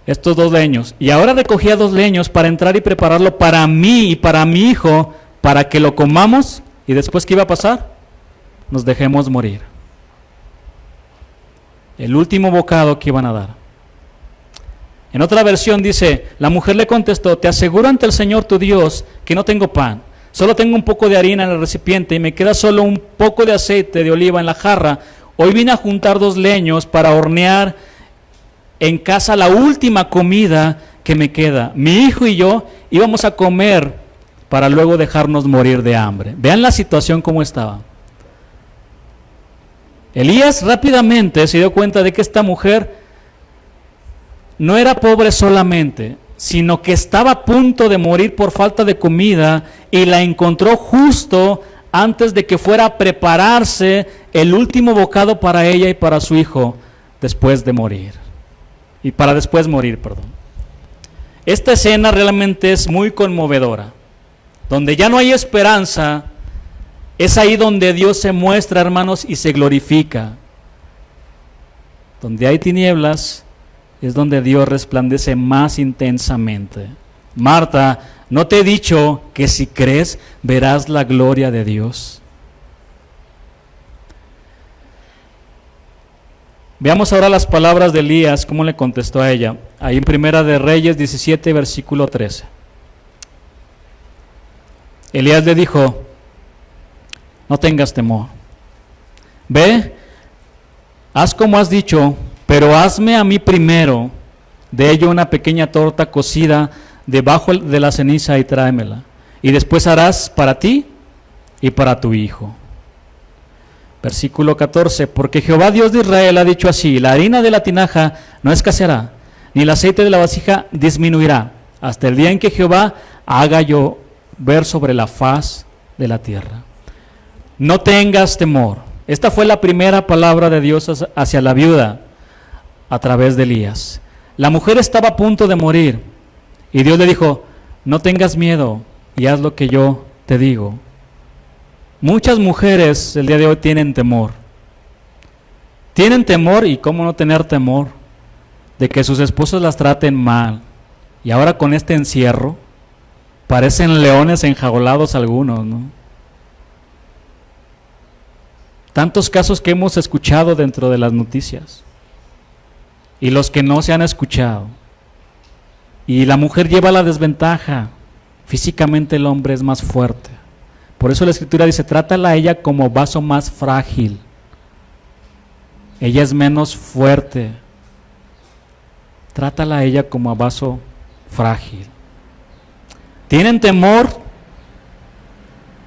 estos 2 leños. Y ahora recogía 2 leños para entrar y prepararlo para mí y para mi hijo, para que lo comamos. Y después, ¿qué iba a pasar? Nos dejemos morir. El último bocado que iban a dar. En otra versión dice: la mujer le contestó: te aseguro ante el Señor tu Dios que no tengo pan, solo tengo un poco de harina en el recipiente y me queda solo un poco de aceite de oliva en la jarra. Hoy vine a juntar 2 leños para hornear en casa la última comida que me queda. Mi hijo y yo íbamos a comer para luego dejarnos morir de hambre. Vean la situación como estaba. Elías rápidamente se dio cuenta de que esta mujer no era pobre solamente, sino que estaba a punto de morir por falta de comida, y la encontró justo antes de que fuera a prepararse el último bocado para ella y para su hijo después de morir. Y para después morir, perdón. Esta escena realmente es muy conmovedora, donde ya no hay esperanza Es ahí donde Dios se muestra, hermanos, y se glorifica. Donde hay tinieblas es donde Dios resplandece más intensamente. Marta, ¿no te he dicho que si crees verás la gloria de Dios? Veamos ahora las palabras de Elías, cómo le contestó a ella. Ahí en Primera de Reyes 17, versículo 13. Elías le dijo: no tengas temor. Ve, haz como has dicho, pero hazme a mí primero de ello una pequeña torta cocida debajo de la ceniza y tráemela. Y después harás para ti y para tu hijo. Versículo 14, porque Jehová Dios de Israel ha dicho así: la harina de la tinaja no escaseará, ni el aceite de la vasija disminuirá, hasta el día en que Jehová haga llover sobre la faz de la tierra. No tengas temor. Esta fue la primera palabra de Dios hacia la viuda a través de Elías. La mujer estaba a punto de morir y Dios le dijo: no tengas miedo y haz lo que yo te digo. Muchas mujeres el día de hoy tienen temor. Tienen temor, y cómo no tener temor, de que sus esposos las traten mal. Y ahora con este encierro, parecen leones enjaulados algunos, ¿no? Tantos casos que hemos escuchado dentro de las noticias. Y los que no se han escuchado. Y la mujer lleva la desventaja. Físicamente el hombre es más fuerte. Por eso la Escritura dice: trátala a ella como vaso más frágil. Ella es menos fuerte. Trátala a ella como a vaso frágil. ¿Tienen temor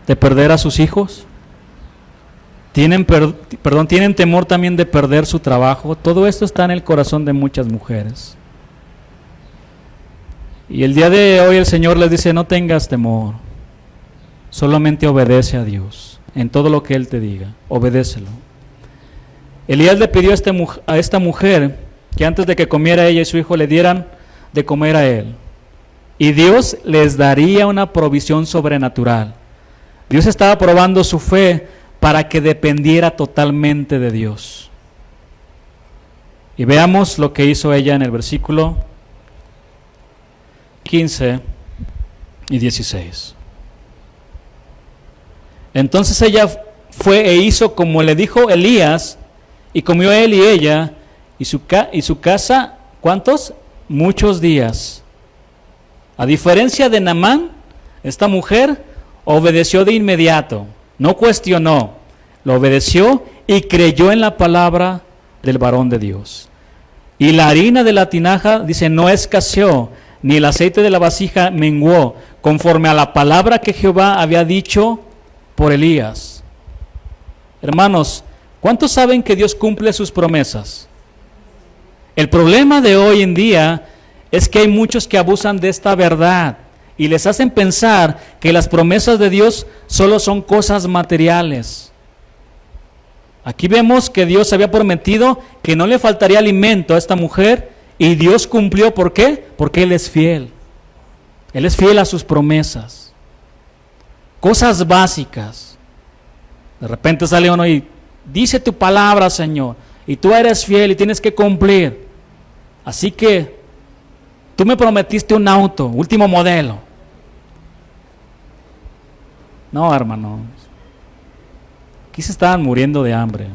de perder a sus hijos? ¿Tienen temor también de perder su trabajo? Todo esto está en el corazón de muchas mujeres. Y el día de hoy el Señor les dice: no tengas temor. Solamente obedece a Dios en todo lo que Él te diga, obedécelo. Elías le pidió a esta mujer que antes de que comiera ella y su hijo le dieran de comer a él. Y Dios les daría una provisión sobrenatural. Dios estaba probando su fe para que dependiera totalmente de Dios. Y veamos lo que hizo ella en el versículo 15 y 16. Entonces ella fue e hizo como le dijo Elías, y comió él y ella y su casa, ¿cuántos? Muchos días. A diferencia de Naamán, esta mujer obedeció de inmediato, no cuestionó, lo obedeció y creyó en la palabra del varón de Dios. Y la harina de la tinaja, dice, no escaseó, ni el aceite de la vasija menguó, conforme a la palabra que Jehová había dicho por Elías. Hermanos, ¿cuántos saben que Dios cumple sus promesas? El problema de hoy en día es que hay muchos que abusan de esta verdad y les hacen pensar que las promesas de Dios solo son cosas materiales. Aquí vemos que Dios había prometido que no le faltaría alimento a esta mujer y Dios cumplió. ¿Por qué? Porque Él es fiel. Él es fiel a sus promesas. Cosas básicas. De repente sale uno y dice tu palabra, Señor, y tú eres fiel y tienes que cumplir. Así que tú me prometiste un auto, último modelo. No, hermano. Aquí se estaban muriendo de hambre.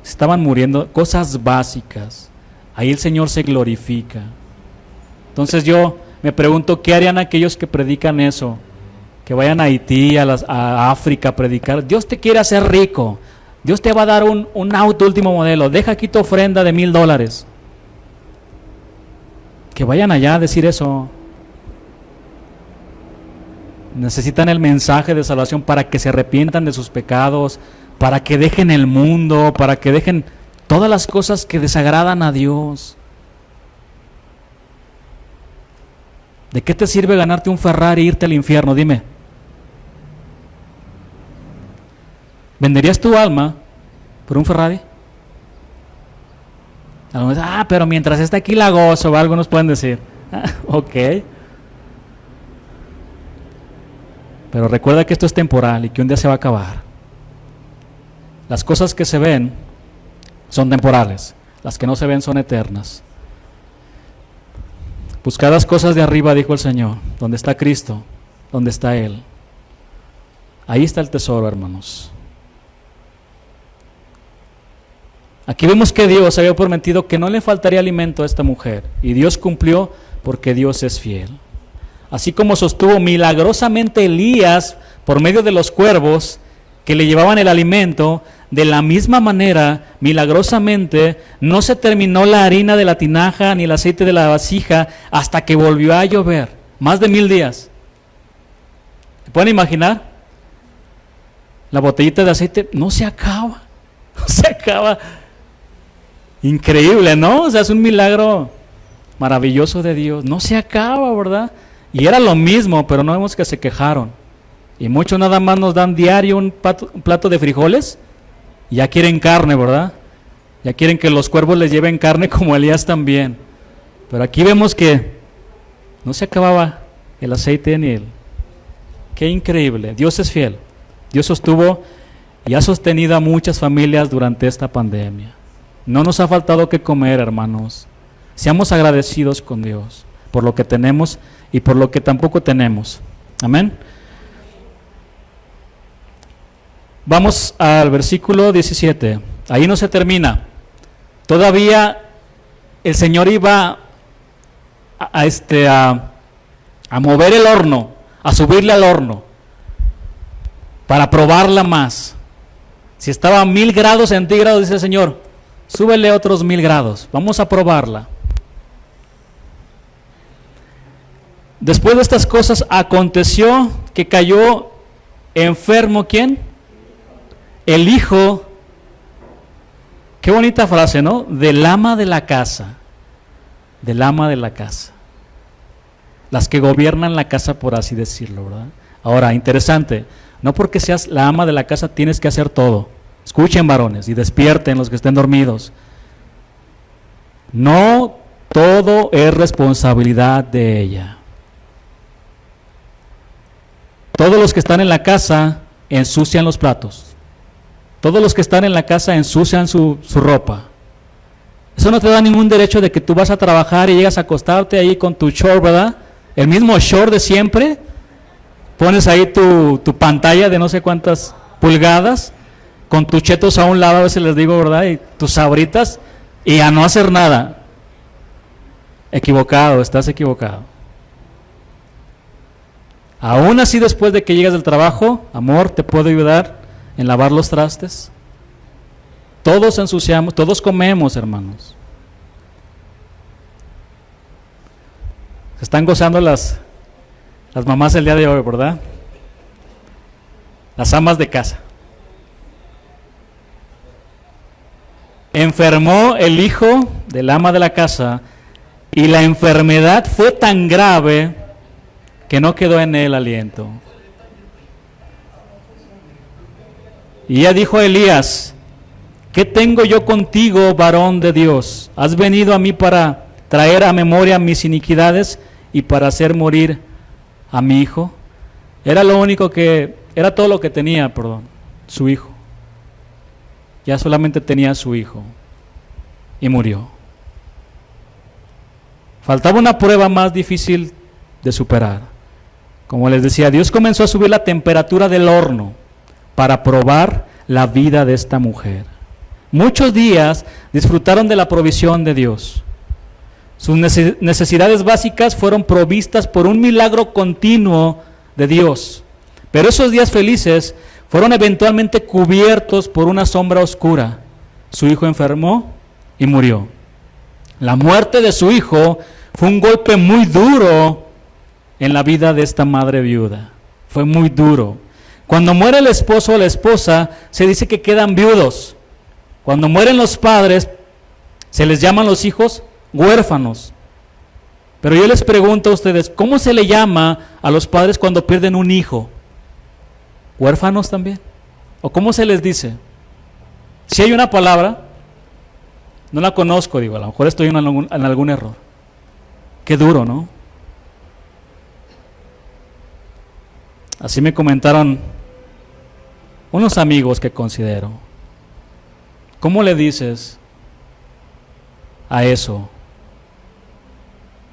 Se estaban muriendo cosas básicas. Ahí el Señor se glorifica. Entonces yo me pregunto, ¿qué harían aquellos que predican eso? Que vayan a Haití, a África a predicar. Dios te quiere hacer rico. Dios te va a dar un auto último modelo. Deja aquí tu ofrenda de $1,000. Que vayan allá a decir eso. Necesitan el mensaje de salvación para que se arrepientan de sus pecados, para que dejen el mundo, para que dejen todas las cosas que desagradan a Dios. ¿De qué te sirve ganarte un Ferrari e irte al infierno? Dime. ¿Venderías tu alma por un Ferrari? Algunos dicen, pero mientras esté aquí la gozo, algunos pueden decir. Ok. Pero recuerda que esto es temporal y que un día se va a acabar. Las cosas que se ven son temporales, las que no se ven son eternas. Buscad las cosas de arriba, dijo el Señor, donde está Cristo, donde está Él. Ahí está el tesoro, hermanos. Aquí vemos que Dios había prometido que no le faltaría alimento a esta mujer, y Dios cumplió porque Dios es fiel. Así como sostuvo milagrosamente Elías por medio de los cuervos que le llevaban el alimento, de la misma manera, milagrosamente, no se terminó la harina de la tinaja ni el aceite de la vasija hasta que volvió a llover. Más de 1000 días. ¿Se pueden imaginar? La botellita de aceite no se acaba. No se acaba. Increíble, ¿no? O sea, es un milagro maravilloso de Dios. No se acaba, ¿verdad? Y era lo mismo, pero no vemos que se quejaron. Y muchos nada más nos dan diario un plato de frijoles y ya quieren carne, ¿verdad? Ya quieren que los cuervos les lleven carne como Elías también. Pero aquí vemos que no se acababa el aceite ni el... Qué increíble. Dios es fiel. Dios sostuvo y ha sostenido a muchas familias durante esta pandemia. No nos ha faltado que comer, hermanos. Seamos agradecidos con Dios por lo que tenemos y por lo que tampoco tenemos. Amén. Vamos al versículo 17. Ahí no se termina. Todavía el Señor iba a mover el horno, a subirle al horno para probarla más. Si estaba a 1000 grados centígrados, dice el Señor, súbele otros 1000 grados. Vamos a probarla. Después de estas cosas aconteció que cayó enfermo, ¿quién? El hijo, qué bonita frase, ¿no? Del ama de la casa, del ama de la casa. Las que gobiernan la casa, por así decirlo, ¿verdad? Ahora, interesante, no porque seas la ama de la casa tienes que hacer todo. Escuchen, varones, y despierten los que estén dormidos. No todo es responsabilidad de ella. Todos los que están en la casa ensucian los platos. Todos los que están en la casa ensucian su ropa. Eso no te da ningún derecho de que tú vas a trabajar y llegas a acostarte ahí con tu short, ¿verdad? El mismo short de siempre. Pones ahí tu pantalla de no sé cuántas pulgadas, con tus chetos a un lado, a veces les digo, ¿verdad? Y tus sabritas, y a no hacer nada. Equivocado, estás equivocado. Aún así, después de que llegas del trabajo, amor, te puedo ayudar en lavar los trastes. Todos ensuciamos, todos comemos, hermanos. Se están gozando las mamás el día de hoy, ¿verdad? Las amas de casa. Enfermó el hijo del ama de la casa y la enfermedad fue tan grave que no quedó en él aliento. Y ella dijo a Elías: ¿qué tengo yo contigo, varón de Dios? ¿Has venido a mí para traer a memoria mis iniquidades y para hacer morir a mi hijo? Era todo lo que tenía, su hijo. Ya solamente tenía su hijo y murió. Faltaba una prueba más difícil de superar. Como les decía, Dios comenzó a subir la temperatura del horno para probar la vida de esta mujer. Muchos días disfrutaron de la provisión de Dios. Sus necesidades básicas fueron provistas por un milagro continuo de Dios. Pero esos días felices fueron eventualmente cubiertos por una sombra oscura. Su hijo enfermó y murió. La muerte de su hijo fue un golpe muy duro en la vida de esta madre viuda. Fue muy duro. Cuando muere el esposo o la esposa, se dice que quedan viudos. Cuando mueren los padres, se les llaman los hijos huérfanos. Pero yo les pregunto a ustedes, ¿cómo se le llama a los padres cuando pierden un hijo? ¿Huérfanos también? ¿O cómo se les dice? Si hay una palabra, no la conozco, digo, a lo mejor estoy en algún error. Qué duro, ¿no? Así me comentaron unos amigos que considero. ¿Cómo le dices a eso?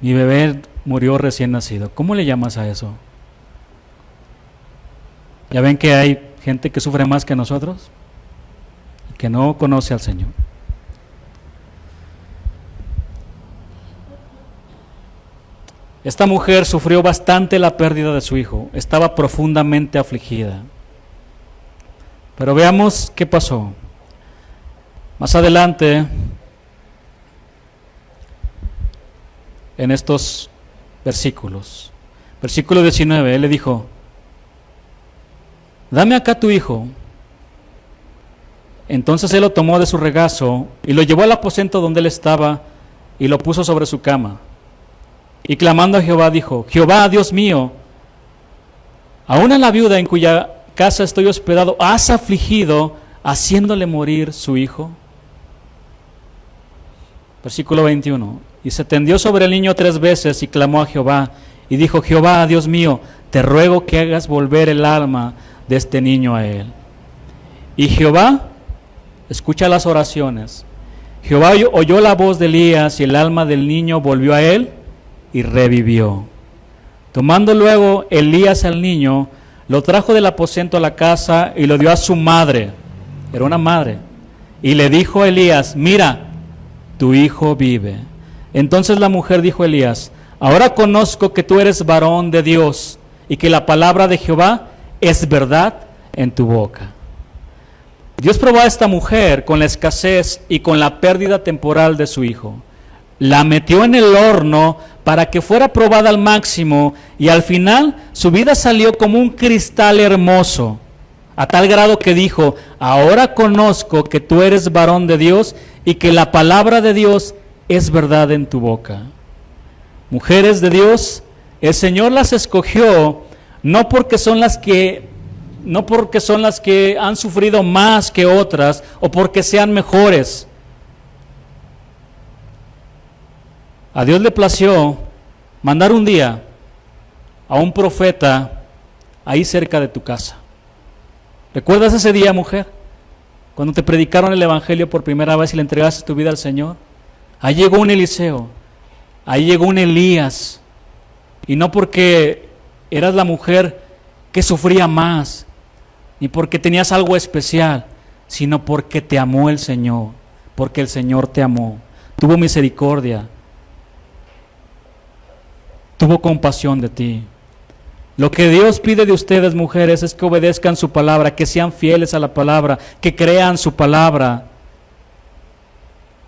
Mi bebé murió recién nacido. ¿Cómo le llamas a eso? Ya ven que hay gente que sufre más que nosotros y que no conoce al Señor. Esta mujer sufrió bastante la pérdida de su hijo, estaba profundamente afligida. Pero veamos qué pasó. Más adelante, en estos versículos, versículo 19, él le dijo: dame acá tu hijo. Entonces él lo tomó de su regazo y lo llevó al aposento donde él estaba y lo puso sobre su cama. Y clamando a Jehová dijo: Jehová, Dios mío, aún a la viuda en cuya casa estoy hospedado, ¿has afligido haciéndole morir su hijo? Versículo 21. Y se tendió sobre el niño 3 veces y clamó a Jehová. Y dijo: Jehová, Dios mío, te ruego que hagas volver el alma de este niño a él. Y Jehová escucha las oraciones. Jehová oyó la voz de Elías y el alma del niño volvió a él y revivió. Tomando luego Elías al niño, lo trajo del aposento a la casa y lo dio a su madre. Era una madre. Y le dijo a Elías: mira, tu hijo vive. Entonces la mujer dijo a Elías: ahora conozco que tú eres varón de Dios y que la palabra de Jehová es verdad en tu boca. Dios probó a esta mujer con la escasez y con la pérdida temporal de su hijo. La metió en el horno para que fuera probada al máximo y al final su vida salió como un cristal hermoso, a tal grado que dijo: ahora conozco que tú eres varón de Dios y que la palabra de Dios es verdad en tu boca. Mujeres de Dios, el Señor las escogió no porque son las que han sufrido más que otras o porque sean mejores. A Dios le plació mandar un día a un profeta ahí cerca de tu casa. ¿Recuerdas ese día, mujer? Cuando te predicaron el evangelio por primera vez y le entregaste tu vida al Señor. Ahí llegó un Eliseo, ahí llegó un Elías. Y no porque eras la mujer que sufría más, ni porque tenías algo especial, sino porque te amó el Señor, porque el Señor te amó, tuvo misericordia, tuvo compasión de ti. Lo que Dios pide de ustedes, mujeres, es que obedezcan su palabra, que sean fieles a la palabra, que crean su palabra,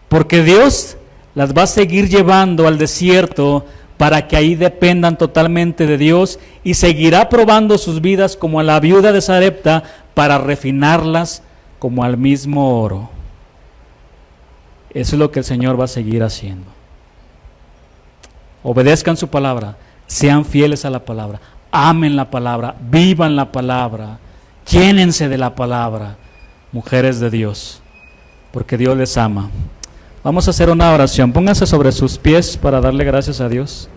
porque Dios las va a seguir llevando al desierto para que ahí dependan totalmente de Dios, y seguirá probando sus vidas como a la viuda de Sarepta para refinarlas como al mismo oro. Eso es lo que el Señor va a seguir haciendo. Obedezcan su palabra, sean fieles a la palabra, amen la palabra, vivan la palabra, llénense de la palabra, mujeres de Dios, porque Dios les ama. Vamos a hacer una oración. Pónganse sobre sus pies para darle gracias a Dios.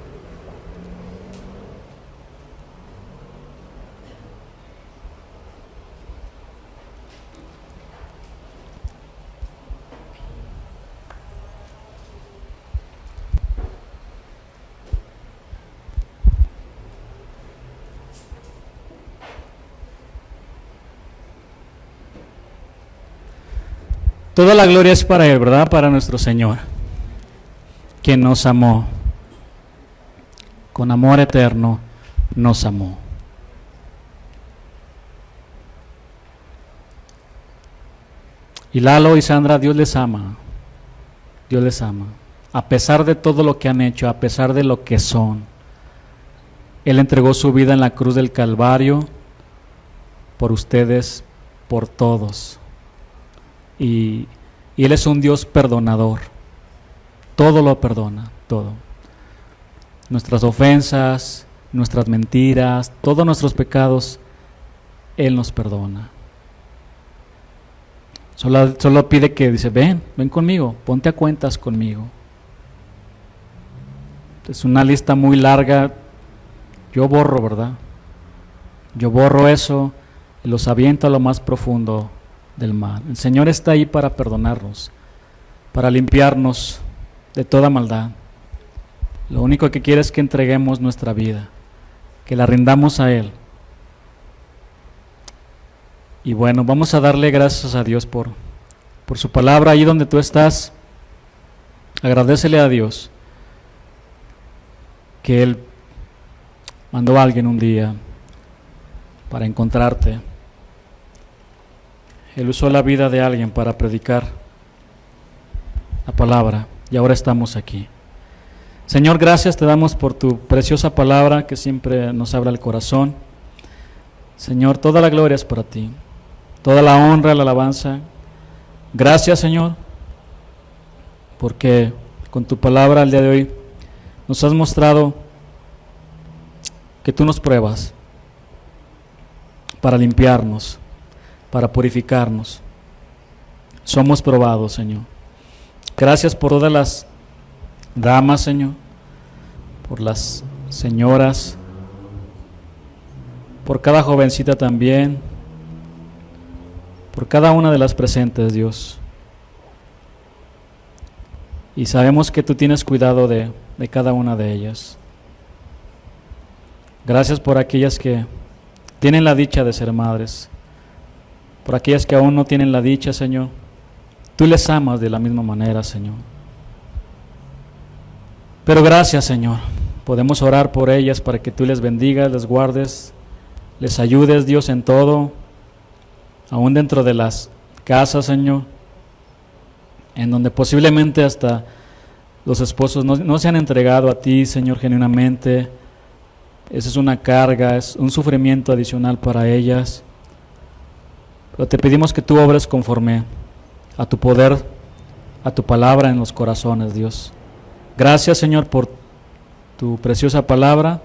Toda la gloria es para Él, ¿verdad? Para nuestro Señor, quien nos amó. Con amor eterno nos amó. Y Lalo y Sandra, Dios les ama. Dios les ama. A pesar de todo lo que han hecho, a pesar de lo que son. Él entregó su vida en la cruz del Calvario por ustedes, por todos. Y Él es un Dios perdonador. Todo lo perdona, todo. Nuestras ofensas, nuestras mentiras, todos nuestros pecados, Él nos perdona. Solo pide que dice: ven conmigo, ponte a cuentas conmigo. Es una lista muy larga, yo borro, ¿verdad? yo borro eso y los aviento a lo más profundo del mar. El Señor está ahí para perdonarnos, para limpiarnos de toda maldad. Lo único que quiere es que entreguemos nuestra vida, que la rindamos a Él. Y bueno, vamos a darle gracias a Dios por su palabra. Ahí donde tú estás, agradécele a Dios que Él mandó a alguien un día para encontrarte. Él usó la vida de alguien para predicar la palabra y ahora estamos aquí. Señor, gracias te damos por tu preciosa palabra que siempre nos habla el corazón. Señor, toda la gloria es para ti, toda la honra, la alabanza. Gracias, Señor, porque con tu palabra el día de hoy nos has mostrado que tú nos pruebas para limpiarnos, para purificarnos. Somos probados, Señor. Gracias por todas las damas, Señor, por las señoras, por cada jovencita también, por cada una de las presentes, Dios. Y sabemos que tú tienes cuidado de cada una de ellas. Gracias por aquellas que tienen la dicha de ser madres, por aquellas que aún no tienen la dicha, Señor. Tú les amas de la misma manera, Señor. Pero gracias, Señor. Podemos orar por ellas para que tú les bendigas, les guardes, les ayudes, Dios, en todo, aún dentro de las casas, Señor, en donde posiblemente hasta los esposos no se han entregado a ti, Señor, genuinamente. Esa es una carga, es un sufrimiento adicional para ellas. Pero te pedimos que tú obres conforme a tu poder, a tu palabra en los corazones, Dios. Gracias, Señor, por tu preciosa palabra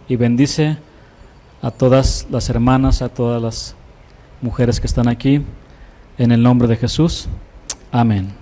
y bendice a todas las hermanas, a todas las mujeres que están aquí, en el nombre de Jesús. Amén.